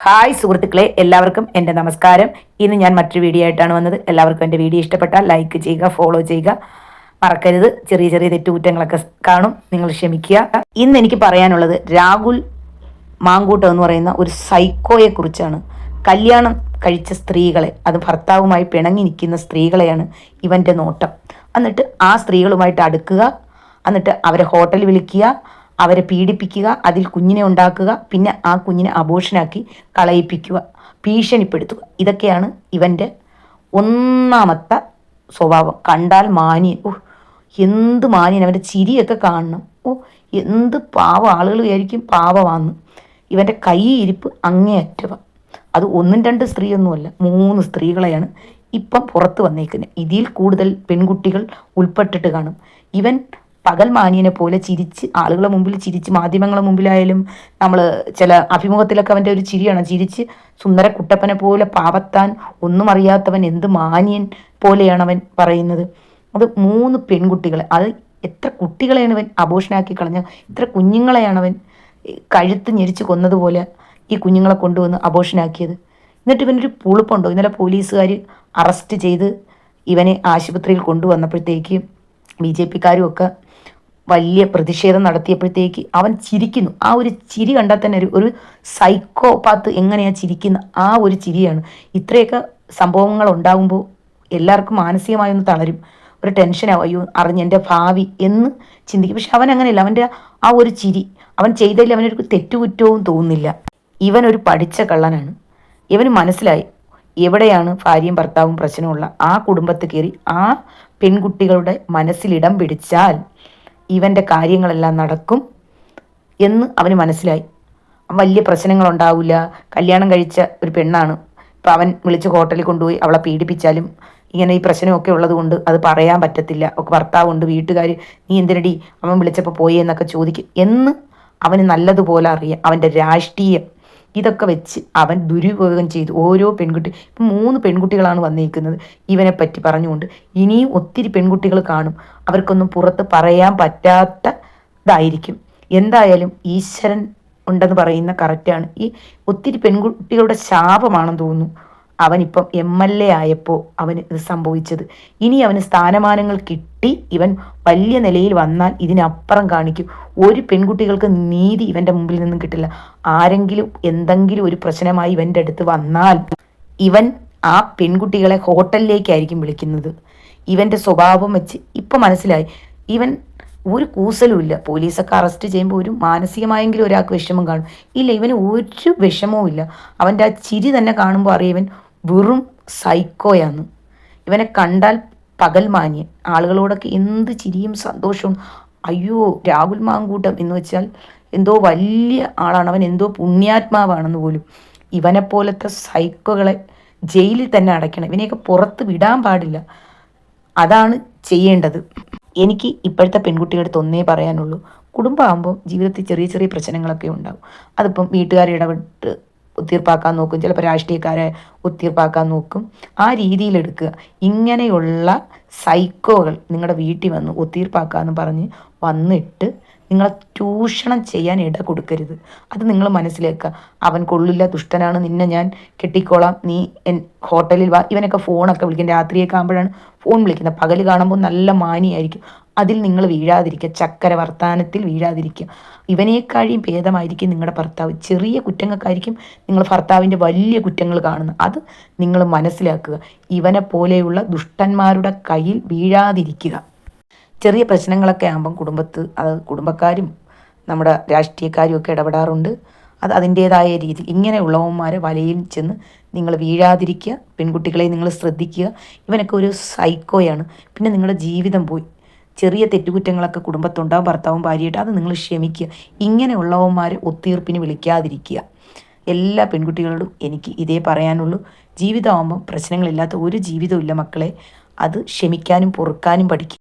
Hi സുഹൃത്തുക്കളെ, എല്ലാവർക്കും എൻ്റെ നമസ്കാരം. ഇന്ന് ഞാൻ മറ്റൊരു വീഡിയോ ആയിട്ടാണ് വന്നത്. എല്ലാവർക്കും എൻ്റെ വീഡിയോ ഇഷ്ടപ്പെട്ടാൽ ലൈക്ക് ചെയ്യുക, ഫോളോ ചെയ്യുക, മറക്കരുത്. ചെറിയ ചെറിയ തെറ്റുകുറ്റങ്ങളൊക്കെ കാണും, നിങ്ങൾ ക്ഷമിക്കുക. ഇന്ന് എനിക്ക് പറയാനുള്ളത് രാഹുൽ മാങ്കൂട്ടം എന്ന് പറയുന്ന ഒരു സൈക്കോയെ കുറിച്ചാണ്. കല്യാണം കഴിച്ച സ്ത്രീകളെ, അത് ഭർത്താവുമായി പിണങ്ങി നിൽക്കുന്ന സ്ത്രീകളെയാണ് ഇവൻ്റെ നോട്ടം. എന്നിട്ട് ആ സ്ത്രീകളുമായിട്ട് അടുക്കുക, എന്നിട്ട് അവരെ ഹോട്ടലിൽ വിളിക്കുക, അവരെ പീഡിപ്പിക്കുക, അതിൽ കുഞ്ഞിനെ ഉണ്ടാക്കുക, പിന്നെ ആ കുഞ്ഞിനെ അബോഷനാക്കി കളയിപ്പിക്കുക, ഭീഷണിപ്പെടുത്തുക. ഇതൊക്കെയാണ് ഇവൻ്റെ ഒന്നാമത്തെ സ്വഭാവം. കണ്ടാൽ മാന്യൻ. എന്ത് മാന്യൻ! അവൻ്റെ ചിരിയൊക്കെ കാണണം. എന്ത് പാവം! ആളുകൾ വിചാരിക്കും പാവമാന്ന്. ഇവൻ്റെ കൈ ഇരിപ്പ് അങ്ങേയറ്റവ. അത് ഒന്നും രണ്ട് സ്ത്രീയൊന്നുമല്ല, 3 സ്ത്രീകളെയാണ് ഇപ്പം പുറത്ത് വന്നേക്കുന്നത്. ഇതിൽ കൂടുതൽ പെൺകുട്ടികൾ ഉൾപ്പെട്ടിട്ട് കാണും. ഇവൻ പകൽ മാന്യനെ പോലെ ചിരിച്ച് ആളുകളെ മുമ്പിൽ ചിരിച്ച്, മാധ്യമങ്ങളെ മുമ്പിലായാലും നമ്മൾ ചില അഭിമുഖത്തിലൊക്കെ അവൻ്റെ ഒരു ചിരിയാണ്. ചിരിച്ച് സുന്ദര കുട്ടപ്പനെ പോലെ പാവത്താൻ, ഒന്നും അറിയാത്തവൻ, എന്ത് മാന്യൻ പോലെയാണ് അവൻ പറയുന്നത്. അത് 3 പെൺകുട്ടികളെ, അത് എത്ര കുട്ടികളെയാണ് അവൻ അബോഷനാക്കി കളഞ്ഞ, ഇത്ര കുഞ്ഞുങ്ങളെയാണ് അവൻ കഴുത്ത് ഞെരിച്ച് കൊന്നതുപോലെ ഈ കുഞ്ഞുങ്ങളെ കൊണ്ടുവന്ന് അബോഷനാക്കിയത്. എന്നിട്ട് ഇവനൊരു പുളിപ്പുണ്ടോ? ഇന്നലെ പോലീസുകാർ അറസ്റ്റ് ചെയ്ത് ഇവനെ ആശുപത്രിയിൽ കൊണ്ടുവന്നപ്പോഴത്തേക്ക് BJP-ക്കാരും ഒക്കെ വലിയ പ്രതിഷേധം നടത്തിയപ്പോഴത്തേക്ക് അവൻ ചിരിക്കുന്നു. ആ ഒരു ചിരി കണ്ടാൽ തന്നെ ഒരു സൈക്കോപാത്ത് എങ്ങനെയാണ് ചിരിക്കുന്ന ആ ഒരു ചിരിയാണ്. ഇത്രയൊക്കെ സംഭവങ്ങൾ ഉണ്ടാകുമ്പോൾ എല്ലാവർക്കും മാനസികമായി ഒന്ന് തളരും, ഒരു ടെൻഷനാവും. അയ്യോ, അറിഞ്ഞെൻ്റെ ഭാവി എന്ന് ചിന്തിക്കും. പക്ഷെ അവൻ അങ്ങനെയല്ല. അവൻ്റെ ആ ഒരു ചിരി, അവൻ ചെയ്തതിൽ അവനൊരു തെറ്റുകുറ്റവും തോന്നുന്നില്ല. ഇവനൊരു പഠിച്ച കള്ളനാണ്. ഇവന് മനസ്സിലായി എവിടെയാണ് ഭാര്യയും ഭർത്താവും പ്രശ്നമുള്ള ആ കുടുംബത്ത് കയറി ആ പെൺകുട്ടികളുടെ മനസ്സിലിടം പിടിച്ചാൽ ഇവൻ്റെ കാര്യങ്ങളെല്ലാം നടക്കും എന്ന് അവന് മനസ്സിലായി. വലിയ പ്രശ്നങ്ങളുണ്ടാവില്ല. കല്യാണം കഴിച്ച ഒരു പെണ്ണാണ്. ഇപ്പം അവൻ വിളിച്ച് ഹോട്ടലിൽ കൊണ്ടുപോയി അവളെ പീഡിപ്പിച്ചാലും ഇങ്ങനെ ഈ പ്രശ്നമൊക്കെ ഉള്ളത് കൊണ്ട് അത് പറയാൻ പറ്റത്തില്ല. ഒക്കെ ഭർത്താവുണ്ട്, വീട്ടുകാർ നീ എന്തിനടി അവൻ വിളിച്ചപ്പോൾ പോയി എന്നൊക്കെ ചോദിക്കും എന്ന് അവന് നല്ലതുപോലെ അറിയാം. അവൻ്റെ രാഷ്ട്രീയം ഇതൊക്കെ വെച്ച് അവൻ ദുരുപയോഗം ചെയ്തു. ഓരോ പെൺകുട്ടി, ഇപ്പം 3 പെൺകുട്ടികളാണ് വന്നിരിക്കുന്നത് ഇവനെ പറ്റി പറഞ്ഞുകൊണ്ട്. ഇനിയും ഒത്തിരി പെൺകുട്ടികൾ കാണും, അവർക്കൊന്നും പുറത്ത് പറയാൻ പറ്റാത്ത ഇതായിരിക്കും. എന്തായാലും ഈശ്വരൻ ഉണ്ടെന്ന് പറയുന്ന കറക്റ്റാണ്. ഈ ഒത്തിരി പെൺകുട്ടികളുടെ ശാപമാണെന്ന് തോന്നുന്നു അവനിപ്പം MLA ആയപ്പോൾ അവന് ഇത് സംഭവിച്ചത്. ഇനി അവന് സ്ഥാനമാനങ്ങൾ കിട്ടി ഇവൻ വലിയ നിലയിൽ വന്നാൽ ഇതിനപ്പുറം കാണിക്കും. ഒരു പെൺകുട്ടികൾക്ക് നീതി ഇവൻ്റെ മുമ്പിൽ നിന്നും കിട്ടില്ല. ആരെങ്കിലും എന്തെങ്കിലും ഒരു പ്രശ്നമായി ഇവൻ്റെ അടുത്ത് വന്നാൽ ഇവൻ ആ പെൺകുട്ടികളെ ഹോട്ടലിലേക്കായിരിക്കും വിളിക്കുന്നത്. ഇവൻ്റെ സ്വഭാവം വെച്ച് ഇപ്പം മനസ്സിലായി. ഇവൻ ഒരു കൂസലുമില്ല. പോലീസൊക്കെ അറസ്റ്റ് ചെയ്യുമ്പോൾ ഒരു മാനസികമായെങ്കിലും ഒരാൾക്ക് വിഷമം കാണും. ഇല്ല, ഇവന് ഒരു വിഷമവും ഇല്ല. അവൻ്റെ ആ ചിരി തന്നെ കാണുമ്പോൾ അറിയാൻ വെറും സൈക്കോയാന്ന്. ഇവനെ കണ്ടാൽ പകൽ മാന്യൻ. ആളുകളോടൊക്കെ എന്ത് ചിരിയും സന്തോഷവും. അയ്യോ, രാഹുൽ മാങ്കൂട്ടം എന്ന് വെച്ചാൽ എന്തോ വലിയ ആളാണ് അവൻ, എന്തോ പുണ്യാത്മാവാണെന്ന് പോലും. ഇവനെപ്പോലത്തെ സൈക്കോകളെ ജയിലിൽ തന്നെ അടയ്ക്കണം. ഇവനെയൊക്കെ പുറത്ത് വിടാൻ പാടില്ല. അതാണ് ചെയ്യേണ്ടത്. എനിക്ക് ഇപ്പോഴത്തെ പെൺകുട്ടികളുടെ ഒന്നേ പറയാനുള്ളൂ, കുടുംബമാകുമ്പോൾ ജീവിതത്തിൽ ചെറിയ ചെറിയ പ്രശ്നങ്ങളൊക്കെ ഉണ്ടാകും. അതിപ്പം വീട്ടുകാരെ ഇടപെട്ട് ഒത്തീർപ്പാക്കാൻ നോക്കും, ചിലപ്പോൾ രാഷ്ട്രീയക്കാരെ ഒത്തീർപ്പാക്കാൻ നോക്കും. ആ രീതിയിലെടുക്കുക. ഇങ്ങനെയുള്ള സൈക്കോകൾ നിങ്ങളുടെ വീട്ടിൽ വന്ന് ഒത്തീർപ്പാക്കാമെന്ന് പറഞ്ഞ് വന്നിട്ട് നിങ്ങളെ ചൂഷണം ചെയ്യാൻ ഇട കൊടുക്കരുത്. അത് നിങ്ങൾ മനസ്സിലാക്കുക. അവൻ കൊള്ളില്ല, ദുഷ്ടനാണ്, നിന്നെ ഞാൻ കെട്ടിക്കോളാം, നീ ഹോട്ടലിൽ വാ. ഇവനൊക്കെ ഫോണൊക്കെ വിളിക്കും. രാത്രിയൊക്കെ ആകുമ്പോഴാണ് ഫോൺ വിളിക്കുന്നത്. പകൽ കാണുമ്പോൾ നല്ല മാനിയായിരിക്കും. അതിൽ നിങ്ങൾ വീഴാതിരിക്കുക. ചക്കര വർത്താനത്തിൽ വീഴാതിരിക്കുക. ഇവനേക്കാളും ഭേദമായിരിക്കും നിങ്ങളുടെ ഭർത്താവ്. ചെറിയ കുറ്റങ്ങൾക്കായിരിക്കും നിങ്ങൾ ഭർത്താവിൻ്റെ വലിയ കുറ്റങ്ങൾ കാണുന്നത്. അത് നിങ്ങൾ മനസ്സിലാക്കുക. ഇവനെ പോലെയുള്ള ദുഷ്ടന്മാരുടെ കയ്യിൽ വീഴാതിരിക്കുക. ചെറിയ പ്രശ്നങ്ങളൊക്കെ ആകുമ്പം അത് കുടുംബക്കാരും നമ്മുടെ രാഷ്ട്രീയക്കാരും ഒക്കെ ഇടപെടാറുണ്ട്. അത് അതിൻ്റേതായ രീതി. ഇങ്ങനെയുള്ളവന്മാരെ വലയിൽ ചെന്ന് നിങ്ങൾ വീഴാതിരിക്കുക. പെൺകുട്ടികളെ നിങ്ങൾ ശ്രദ്ധിക്കുക. ഇവനൊക്കെ ഒരു സൈക്കോയാണ്. പിന്നെ നിങ്ങളുടെ ജീവിതം പോയി. ചെറിയ തെറ്റുകുറ്റങ്ങളൊക്കെ കുടുംബത്തുണ്ടാവും, ഭർത്താവും ഭാര്യയായിട്ട്. അത് നിങ്ങൾ ക്ഷമിക്കുക. ഇങ്ങനെയുള്ളവന്മാരെ ഒത്തീർപ്പിന് വിളിക്കാതിരിക്കുക. എല്ലാ പെൺകുട്ടികളോടും എനിക്ക് ഇതേ പറയാനുള്ളൂ. ജീവിതമാകുമ്പം പ്രശ്നങ്ങളില്ലാത്ത ഒരു ജീവിതമില്ല മക്കളെ. അത് ക്ഷമിക്കാനും പൊറുക്കാനും പഠിക്കുക.